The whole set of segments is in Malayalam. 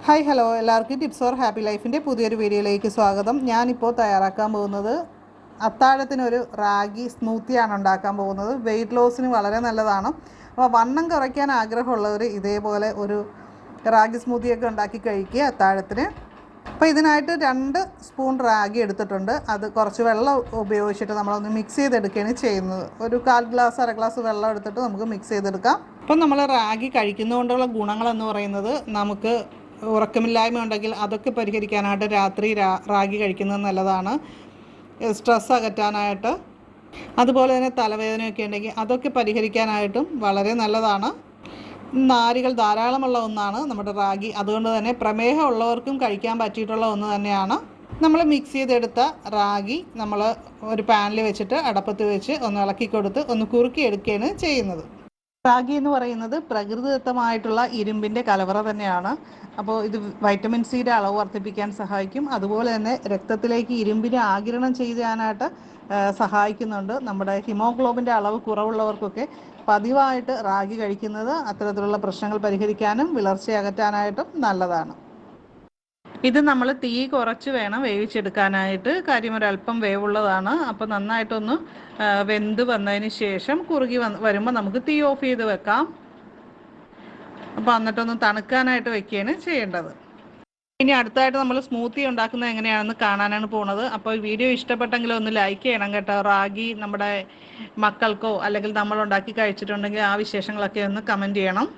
ഹായ് ഹലോ എല്ലാവർക്കും ടിപ്സ് ഫോർ ഹാപ്പി ലൈഫിൻ്റെ പുതിയൊരു വീഡിയോയിലേക്ക് സ്വാഗതം. ഞാനിപ്പോൾ തയ്യാറാക്കാൻ പോകുന്നത് അത്താഴത്തിനൊരു റാഗി സ്മൂത്തിയാണ് ഉണ്ടാക്കാൻ പോകുന്നത്. വെയിറ്റ് ലോസിന് വളരെ നല്ലതാണ്. അപ്പോൾ വണ്ണം കുറയ്ക്കാൻ ആഗ്രഹമുള്ളവർ ഇതേപോലെ ഒരു റാഗി സ്മൂത്തിയൊക്കെ ഉണ്ടാക്കി കഴിക്കുക അത്താഴത്തിന്. അപ്പോൾ ഇതിനായിട്ട് 2 സ്പൂൺ റാഗി എടുത്തിട്ടുണ്ട്. അത് കുറച്ച് വെള്ളം ഉപയോഗിച്ചിട്ട് നമ്മളൊന്ന് മിക്സ് ചെയ്തെടുക്കുകയാണ് ചെയ്യുന്നത്. ഒരു 1/4 ഗ്ലാസ് 1/2 ഗ്ലാസ് വെള്ളം എടുത്തിട്ട് നമുക്ക് മിക്സ് ചെയ്തെടുക്കാം. അപ്പം നമ്മൾ റാഗി കഴിക്കുന്നതുകൊണ്ടുള്ള ഗുണങ്ങളെന്ന് പറയുന്നത്, നമുക്ക് ഉറക്കമില്ലായ്മ ഉണ്ടെങ്കിൽ അതൊക്കെ പരിഹരിക്കാനായിട്ട് രാത്രി റാഗി കഴിക്കുന്നത് നല്ലതാണ്. സ്ട്രെസ് അകറ്റാനായിട്ട്, അതുപോലെ തന്നെ തലവേദനയൊക്കെ ഉണ്ടെങ്കിൽ അതൊക്കെ പരിഹരിക്കാനായിട്ടും വളരെ നല്ലതാണ്. നാരുകൾ ധാരാളമുള്ള ഒന്നാണ് നമ്മുടെ റാഗി. അതുകൊണ്ട് തന്നെ പ്രമേഹം ഉള്ളവർക്കും കഴിക്കാൻ പറ്റിയിട്ടുള്ള ഒന്ന് തന്നെയാണ്. നമ്മൾ മിക്സ് ചെയ്തെടുത്ത റാഗി നമ്മൾ ഒരു പാനിൽ വെച്ചിട്ട് അടപ്പത്ത് വെച്ച് ഒന്ന് ഇളക്കി കൊടുത്ത് ഒന്ന് കുറുക്കി എടുക്കുകയാണ് ചെയ്യുന്നത്. റാഗി എന്ന് പറയുന്നത് പ്രകൃതിദത്തമായിട്ടുള്ള ഇരുമ്പിൻ്റെ കലവറ തന്നെയാണ്. അപ്പോൾ ഇത് വൈറ്റമിൻ സിയുടെ അളവ് വർദ്ധിപ്പിക്കാൻ സഹായിക്കും. അതുപോലെ തന്നെ രക്തത്തിലേക്ക് ഇരുമ്പിനെ ആഗിരണം ചെയ്യാനായിട്ട് സഹായിക്കുന്നുണ്ട്. നമ്മുടെ ഹിമോഗ്ലോബിൻ്റെ അളവ് കുറവുള്ളവർക്കൊക്കെ പതിവായിട്ട് റാഗി കഴിക്കുന്നത് അത്തരത്തിലുള്ള പ്രശ്നങ്ങൾ പരിഹരിക്കാനും വിളർച്ച അകറ്റാനായിട്ടും നല്ലതാണ്. ഇത് നമ്മൾ തീ കുറച്ച് വേണം വേവിച്ചെടുക്കാനായിട്ട്. കാര്യം ഒരല്പം വേവുള്ളതാണ്. അപ്പോൾ നന്നായിട്ടൊന്ന് വെന്ത് വന്നതിന് ശേഷം കുറുകി വരുമ്പോൾ നമുക്ക് തീ ഓഫ് ചെയ്ത് വെക്കാം. അപ്പോൾ എന്നിട്ടൊന്ന് തണുക്കാനായിട്ട് വെക്കുകയാണ് ചെയ്യേണ്ടത്. ഇനി അടുത്തായിട്ട് നമ്മൾ സ്മൂത്തി ഉണ്ടാക്കുന്നത് എങ്ങനെയാണെന്ന് കാണാനാണ് പോകുന്നത്. അപ്പോൾ വീഡിയോ ഇഷ്ടപ്പെട്ടെങ്കിൽ ഒന്ന് ലൈക്ക് ചെയ്യണം കേട്ടോ. റാഗി നമ്മുടെ മക്കൾക്കോ അല്ലെങ്കിൽ നമ്മൾ ഉണ്ടാക്കി കഴിച്ചിട്ടുണ്ടെങ്കിൽ ആ വിശേഷങ്ങളൊക്കെ ഒന്ന് കമൻറ്റ് ചെയ്യണം.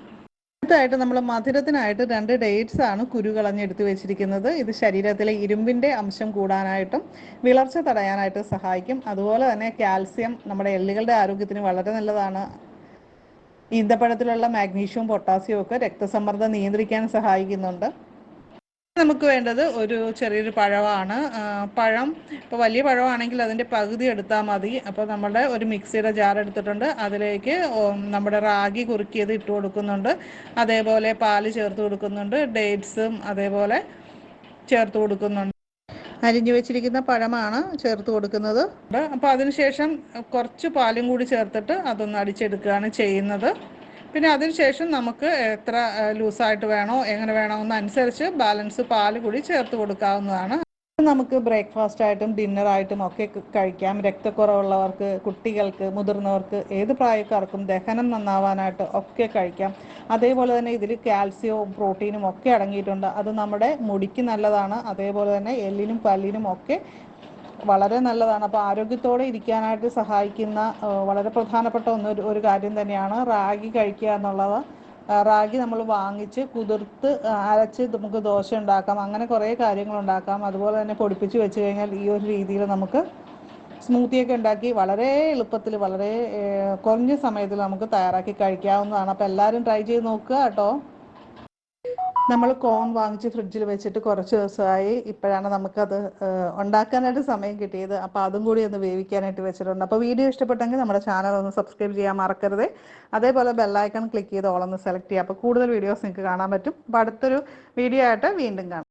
അടുത്തായിട്ട് നമ്മൾ മധുരത്തിനായിട്ട് 2 ഡേറ്റ്സ് ആണ് കുരു കളഞ്ഞെടുത്ത് വെച്ചിരിക്കുന്നത്. ഇത് ശരീരത്തിലെ ഇരുമ്പിൻ്റെ അംശം കൂടാനായിട്ടും വിളർച്ച തടയാനായിട്ടും സഹായിക്കും. അതുപോലെ തന്നെ കാൽസ്യം നമ്മുടെ എല്ലുകളുടെ ആരോഗ്യത്തിന് വളരെ നല്ലതാണ്. ഈന്തപ്പഴത്തിലുള്ള മാഗ്നീഷ്യവും പൊട്ടാസ്യവും ഒക്കെ രക്തസമ്മർദ്ദം നിയന്ത്രിക്കാൻ സഹായിക്കുന്നുണ്ട്. നമുക്ക് വേണ്ടത് ഒരു ചെറിയൊരു പഴമാണ്. പഴം ഇപ്പോൾ വലിയ പഴമാണെങ്കിൽ അതിൻ്റെ പകുതി എടുത്താൽ മതി. അപ്പോൾ നമ്മുടെ ഒരു മിക്സിയുടെ ജാർ എടുത്തിട്ടുണ്ട്. അതിലേക്ക് നമ്മുടെ റാഗി കുറുക്കിയത് ഇട്ട് കൊടുക്കുന്നുണ്ട്. അതേപോലെ പാല് ചേർത്ത് കൊടുക്കുന്നുണ്ട്. ഡേറ്റ്സും അതേപോലെ ചേർത്ത് കൊടുക്കുന്നുണ്ട്. അരിഞ്ഞു വെച്ചിരിക്കുന്ന പഴമാണ് ചേർത്ത് കൊടുക്കുന്നത്. അപ്പോൾ അതിനുശേഷം കുറച്ച് പാലും കൂടി ചേർത്തിട്ട് അതൊന്ന് അടിച്ചെടുക്കുകയാണ് ചെയ്യുന്നത്. പിന്നെ അതിനുശേഷം നമുക്ക് എത്ര ലൂസായിട്ട് വേണോ എങ്ങനെ വേണമെന്നനുസരിച്ച് ബാലൻസ് പാൽ കൂടി ചേർത്ത് കൊടുക്കാവുന്നതാണ്. നമുക്ക് ബ്രേക്ക്ഫാസ്റ്റായിട്ടും ഡിന്നറായിട്ടും ഒക്കെ കഴിക്കാം. രക്തക്കുറവുള്ളവർക്ക്, കുട്ടികൾക്ക്, മുതിർന്നവർക്ക്, ഏത് പ്രായക്കാർക്കും ദഹനം നന്നാവാനായിട്ട് ഒക്കെ കഴിക്കാം. അതേപോലെ തന്നെ ഇതിൽ കാൽസ്യവും പ്രോട്ടീനും ഒക്കെ അടങ്ങിയിട്ടുണ്ട്. അത് നമ്മുടെ മുടിക്ക് നല്ലതാണ്. അതേപോലെ തന്നെ എല്ലിനും പല്ലിനും ഒക്കെ വളരെ നല്ലതാണ്. അപ്പോൾ ആരോഗ്യത്തോടെ ഇരിക്കാനായിട്ട് സഹായിക്കുന്ന വളരെ പ്രധാനപ്പെട്ട ഒരു കാര്യം തന്നെയാണ് റാഗി കഴിക്കുക എന്നുള്ളത്. റാഗി നമ്മൾ വാങ്ങിച്ച് കുതിർത്ത് അരച്ച് നമുക്ക് ദോശ ഉണ്ടാക്കാം. അങ്ങനെ കുറേ കാര്യങ്ങളുണ്ടാക്കാം. അതുപോലെ തന്നെ പൊടിപ്പിച്ച് വെച്ച് കഴിഞ്ഞാൽ ഈ ഒരു രീതിയിൽ നമുക്ക് സ്മൂത്തിയൊക്കെ ഉണ്ടാക്കി വളരെ എളുപ്പത്തിൽ, വളരെ കുറഞ്ഞ സമയത്തിൽ നമുക്ക് തയ്യാറാക്കി കഴിക്കാവുന്നതാണ്. അപ്പോൾ എല്ലാവരും ട്രൈ ചെയ്ത് നോക്കുക കേട്ടോ. നമ്മൾ കോൺ വാങ്ങിച്ച് ഫ്രിഡ്ജിൽ വെച്ചിട്ട് കുറച്ച് ദിവസമായി. ഇപ്പോഴാണ് നമുക്കത് ഉണ്ടാക്കാനായിട്ട് സമയം കിട്ടിയത്. അപ്പോൾ അതും കൂടി ഒന്ന് വേവിക്കാനായിട്ട് വെച്ചിട്ടുണ്ട്. അപ്പോൾ വീഡിയോ ഇഷ്ടപ്പെട്ടെങ്കിൽ നമ്മുടെ ചാനൽ ഒന്ന് സബ്സ്ക്രൈബ് ചെയ്യാൻ മറക്കരുത്. അതേപോലെ ബെല്ലൈക്കൺ ക്ലിക്ക് ചെയ്ത് ഓളൊന്ന് സെലക്ട് ചെയ്യുക. അപ്പോൾ കൂടുതൽ വീഡിയോസ് നിങ്ങൾക്ക് കാണാൻ പറ്റും. അപ്പോൾ അടുത്തൊരു വീഡിയോ ആയിട്ട് വീണ്ടും കാണാം.